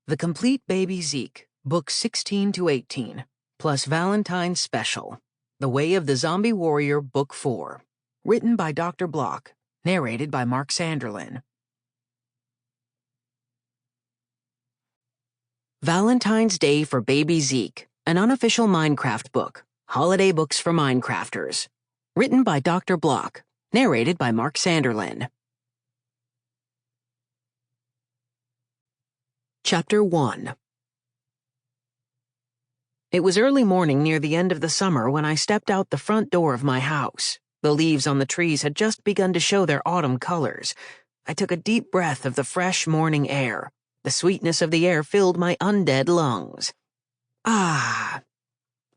The Complete Baby Zeke, Books 16 to 18, plus Valentine Special, The Way of the Zombie Warrior, Book 4. Written by Dr. Block. Narrated by Mark Sanderlin. Valentine's Day for Baby Zeke, an unofficial Minecraft book. Holiday books for Minecrafters. Written by Dr. Block. Narrated by Mark Sanderlin. Chapter 1. It was early morning near the end of the summer when I stepped out the front door of my house. The leaves on the trees had just begun to show their autumn colors. I took a deep breath of the fresh morning air. The sweetness of the air filled my undead lungs. Ah!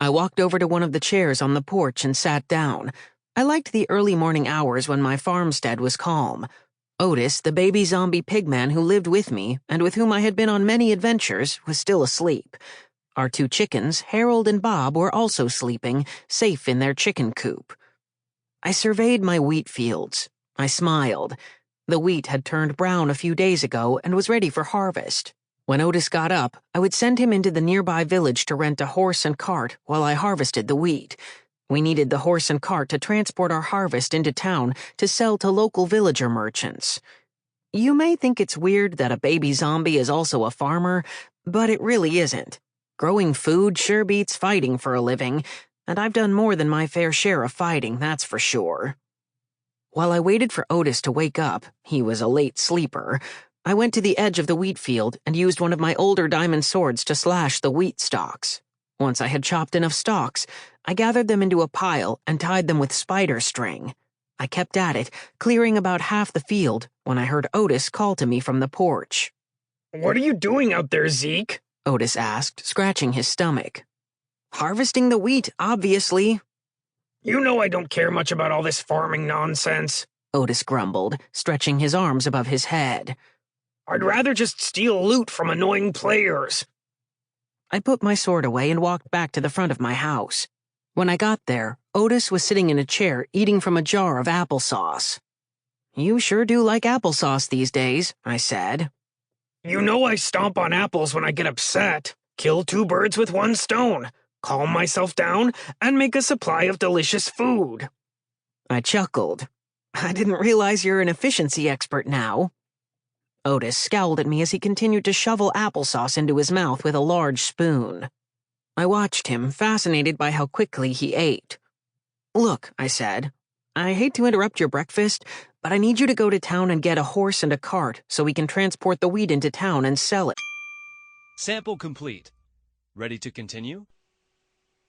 I walked over to one of the chairs on the porch and sat down. I liked the early morning hours when my farmstead was calm. Otis, the baby zombie pigman who lived with me and with whom I had been on many adventures, was still asleep. Our two chickens, Harold and Bob, were also sleeping, safe in their chicken coop. I surveyed my wheat fields. I smiled. The wheat had turned brown a few days ago and was ready for harvest. When Otis got up, I would send him into the nearby village to rent a horse and cart while I harvested the wheat. We needed the horse and cart to transport our harvest into town to sell to local villager merchants. You may think it's weird that a baby zombie is also a farmer, but it really isn't. Growing food sure beats fighting for a living, and I've done more than my fair share of fighting, that's for sure. While I waited for Otis to wake up, he was a late sleeper, I went to the edge of the wheat field and used one of my older diamond swords to slash the wheat stalks. Once I had chopped enough stalks, I gathered them into a pile and tied them with spider string. I kept at it, clearing about half the field, when I heard Otis call to me from the porch. "What are you doing out there, Zeke?" Otis asked, scratching his stomach. "Harvesting the wheat, obviously." "You know I don't care much about all this farming nonsense," Otis grumbled, stretching his arms above his head. "I'd rather just steal loot from annoying players." I put my sword away and walked back to the front of my house. When I got there, Otis was sitting in a chair eating from a jar of applesauce. "You sure do like applesauce these days," I said. "You know I stomp on apples when I get upset. Kill two birds with one stone. Calm myself down and make a supply of delicious food." I chuckled. "I didn't realize you're an efficiency expert now." Otis scowled at me as he continued to shovel applesauce into his mouth with a large spoon. I watched him, fascinated by how quickly he ate. "Look," I said, "I hate to interrupt your breakfast, but I need you to go to town and get a horse and a cart so we can transport the wheat into town and sell it." Sample complete. Ready to continue?